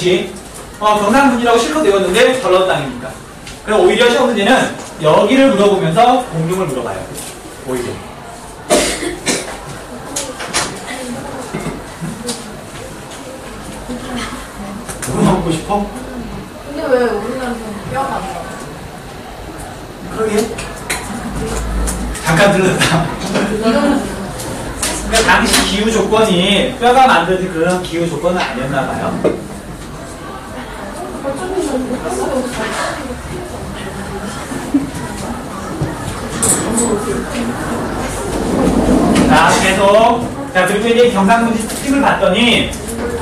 그치? 경상분지라고 실로 되었는데 전라도땅이니까. 그럼 오히려 시험 문제는 여기를 물어보면서 공룡을 물어봐요. 오히려. 뭐 먹고 싶어? 근데 왜 우리나라에서는 뼈가 안 나와? 그러게. 잠깐 들렀다. 그러니까 당시 기후 조건이 뼈가 만들어진 그런 기후 조건은 아니었나 봐요. 자, 계속. 자, 그리고 이제 경상분지 특징을 봤더니,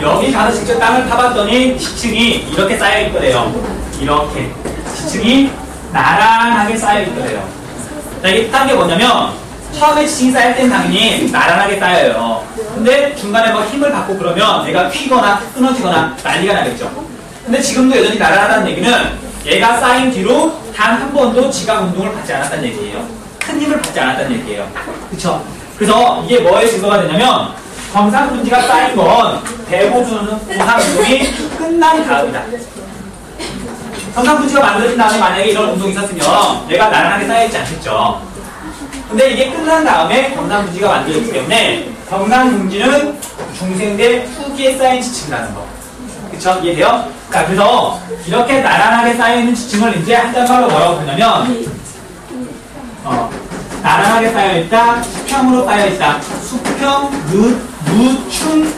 여기 가서 직접 땅을 파봤더니, 지층이 이렇게 쌓여있더래요. 이렇게. 지층이 나란하게 쌓여있더래요. 자, 이게 뜻한 게 뭐냐면, 처음에 지층이 쌓일 땐 당연히 나란하게 쌓여요. 근데 중간에 뭐 힘을 받고 그러면 얘가 휘거나 끊어지거나 난리가 나겠죠. 근데 지금도 여전히 나란하다는 얘기는 얘가 쌓인 뒤로 단 한 번도 지각 운동을 받지 않았다는 얘기예요. 큰 힘을 받지 않았다는 얘기예요. 그쵸? 그래서 이게 뭐에 증거가 되냐면 경상분지가 쌓인 건 대보조선 보상 운동이 끝난 다음이다. 경상분지가 만들어진 다음에 만약에 이런 운동이 있었으면 얘가 나란하게 쌓여있지 않겠죠. 근데 이게 끝난 다음에 경상분지가 만들어졌기 때문에 경상분지는 중생대 후기에 쌓인 지층이라는 거. 그쵸? 이해돼요? 자, 그래서 이렇게 나란하게 쌓여있는 지층을 이제 한자말로 뭐라고 부르냐면 나란하게 쌓여있다, 수평으로 쌓여있다. 수평, 누충,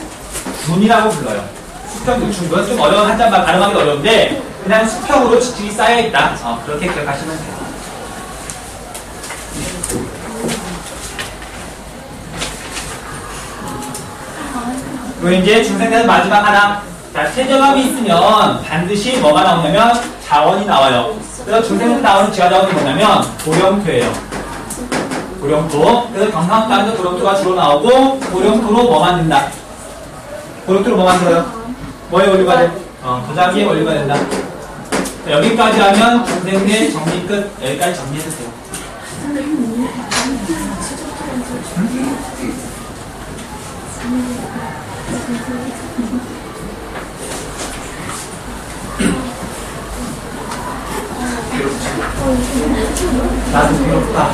군이라고 불러요. 수평, 누충. 그건 좀 어려운 한자말 발음하기 어려운데 그냥 수평으로 지층이 쌓여있다. 그렇게 기억하시면 돼요. 그리고 이제 중생대는 마지막 하나. 자, 세점합이 있으면 반드시 뭐가 나오냐면 자원이 나와요. 그래서 중생대 나오는 지하자원이 뭐냐면 고령토예요. 고령토. 그래서 경상 땅에서 고령토가 주로 나오고 고령토로 뭐 만든다? 고령토로 뭐 만들어요? 뭐에 원료가 돼? 도자기에 원료가 된다. 자, 여기까지 하면 중생대 정리 끝. 여기까지 정리해주세요. 나도 괴롭다.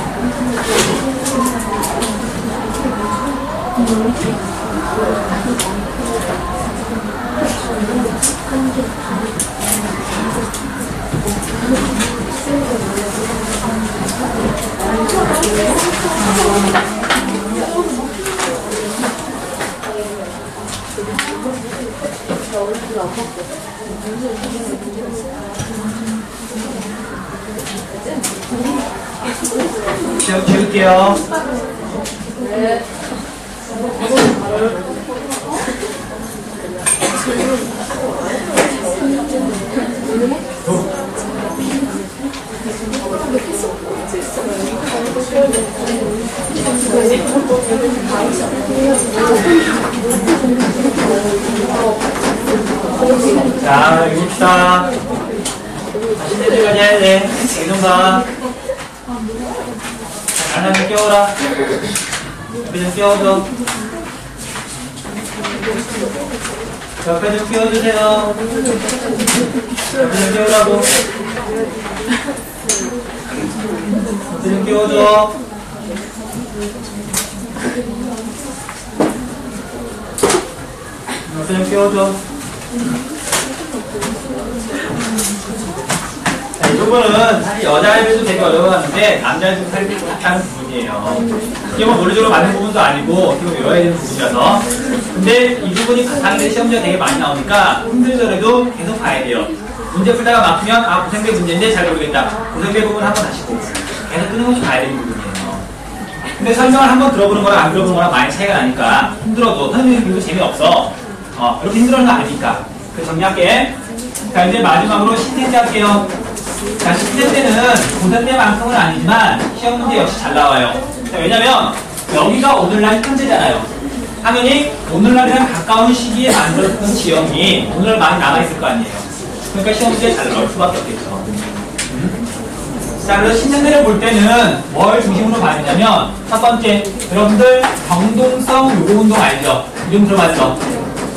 시험 지울게요. 네. 자, 여기 있다. 다시 내려가야 돼. 이놈 봐. 하나 좀 끼워라. 옆에 좀 끼워줘. 옆에 좀 끼워주세요. 옆에 좀 끼우라고. 옆에 좀 끼워줘. 옆에 좀 끼워줘. 이 부분은 사실 여자애들도 되게 어려워하는데 남자애들도 사실 못하는 부분이에요. 이게 뭐 논리적으로 맞는 부분도 아니고 이거 외워야 되는 부분이라서. 근데 이 부분이 바탕에 시험지가 되게 많이 나오니까 힘들더라도 계속 봐야 돼요. 문제 풀다가 막히면 고생대 문제인데 잘 모르겠다. 고생대 부분 한번 다시 보고 계속 끊임없이 봐야 되는 부분이에요. 근데 설명을 한번 들어보는 거랑 안 들어보는 거랑 많이 차이가 나니까 힘들어도 선생님이 그리고 재미없어. 이렇게 힘들어하는 거 아니니까. 그래서 정리할게. 자, 이제 마지막으로 신생대 할게요. 자, 신생 때는 고생 때만큼은 아니지만 시험 문제 역시 잘 나와요. 자, 왜냐면 여기가 오늘날 현재잖아요. 당연히 오늘날이랑 가까운 시기에 만들었던 지형이 오늘 많이 남아있을 거 아니에요. 그러니까 시험 문제에 잘 나올 수밖에 없겠죠. 자, 그래서 신생대를 볼 때는 뭘 중심으로 봐야 되냐면 첫 번째, 여러분들 경동성 요로운동 알죠? 이름 들어봤죠?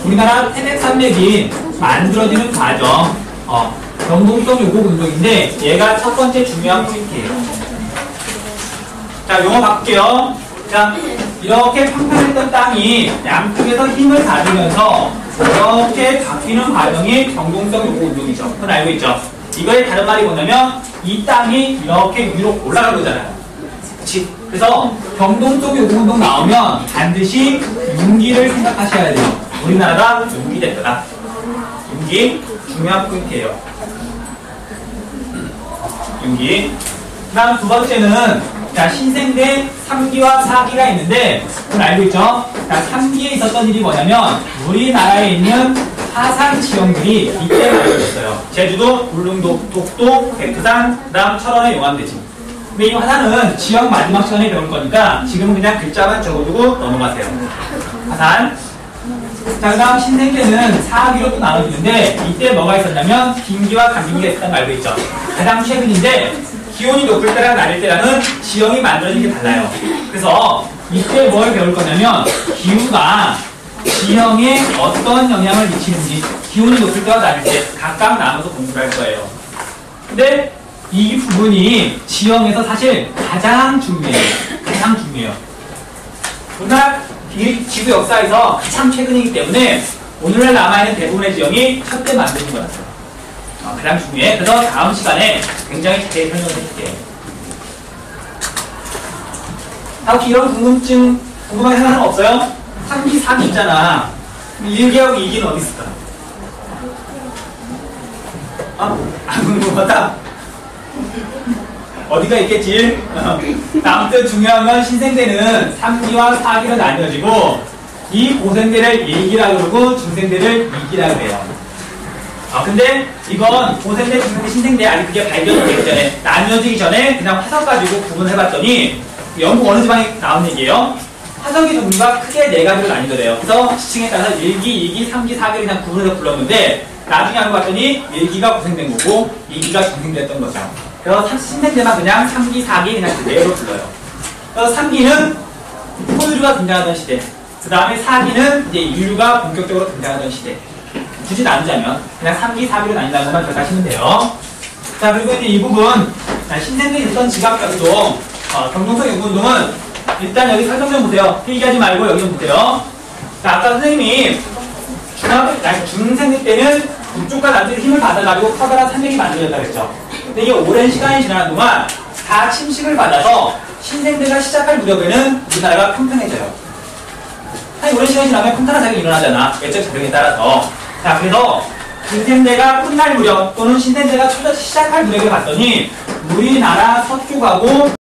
우리나라 태백산맥이 만들어지는 과정. 경동성 요구 운동인데 얘가 첫 번째 중요한 포인트예요. 자, 용어 바꿀게요. 자, 이렇게 평평했던 땅이 양쪽에서 힘을 받으면서 이렇게 바뀌는 과정이 경동성 요구 운동이죠. 그건 알고 있죠? 이거의 다른 말이 뭐냐면 이 땅이 이렇게 위로 올라가는 거잖아요. 그치? 그래서 경동성 요구 운동 나오면 반드시 윤기를 생각하셔야 돼요. 우리나라가 윤기 대표다. 윤기 중요한 포인트예요. 윤기. 그 다음 두 번째는 자, 신생대 3기와 4기가 있는데 그건 알고 있죠? 자, 3기에 있었던 일이 뭐냐면 우리나라에 있는 화산 지형들이 이때 발견됐어요. 제주도, 울릉도, 독도, 백두산, 그 다음 철원의 용암대지. 근데 이 화산은 지형 마지막 시간에 배울 거니까 지금은 그냥 글자만 적어두고 넘어가세요. 화산. 자, 그 다음 신생대는 4기로 또 나눠지는데 이때 뭐가 있었냐면 빙기와 간빙기가 있었던 거 알고 있죠? 가장 최근인데 기온이 높을 때랑 낮을 때랑은 지형이 만들어지는 게 달라요. 그래서 이때 뭘 배울 거냐면 기후가 지형에 어떤 영향을 미치는지 기온이 높을 때와 낮을 때 각각 나눠서 공부를 할 거예요. 근데 이 부분이 지형에서 사실 가장 중요해요. 가장 중요해요. 오늘날 지구 역사에서 가장 최근이기 때문에 오늘날 남아있는 대부분의 지형이 첫때 만드는 거라서 가장 중요해. 그래서 다음 시간에 굉장히 자세히 설명을 해줄게요. 혹시 이런 궁금증, 궁금하게 생각하는 거 없어요? 3기, 4기 있잖아. 1기하고 2기는 어디 있을까? 안 궁금하다? 어디가 있겠지? 아무튼 중요한 건 신생대는 3기와 4기로 나뉘어지고 이 고생대를 1기라고 그러고 중생대를 2기라고 해요. 근데 이건 고생대, 중생대, 신생대 아직 그게 발견되기 전에 나뉘어지기 전에 그냥 화석 가지고 구분해봤더니 영국 어느 지방에 나온 얘기예요. 화석의 종류가 크게 4가지로 나뉘더래요. 그래서 지층에 따라서 1기, 2기, 3기, 4기를 그냥 구분해서 불렀는데 나중에 알고 봤더니 1기가 고생된 거고 2기가 중생됐던 거죠. 그래서 신생대만 그냥 3기, 4기 그냥 그대로 불러요. 그래서 3기는 포유류가 등장하던 시대, 그 다음에 4기는 이제 인류가 본격적으로 등장하던 시대. 굳이 나누자면 그냥 3기, 4기로 나뉜다는 것만 기억하시면 돼요. 자, 그리고 이제 이 부분 신생대에 있었던 지각작동, 경동성 요구운동은 일단 여기 설명 좀 보세요. 필기하지 말고 여기 좀 보세요. 자, 아까 선생님이 중생대 때는 북쪽과 남쪽에 힘을 받아가지고 커다란 산맥이 만들어졌다 그랬죠. 근데 이게 오랜 시간이 지나는 동안 다 침식을 받아서 신생대가 시작할 무렵에는 우리나라가 평평해져요. 한 오랜 시간이 지나면 평탄한 작용이 일어나잖아. 외적 작용에 따라서. 자, 그래서 중생대가 끝날 무렵 또는 신생대가 시작할 무렵에 봤더니 우리나라 서쪽하고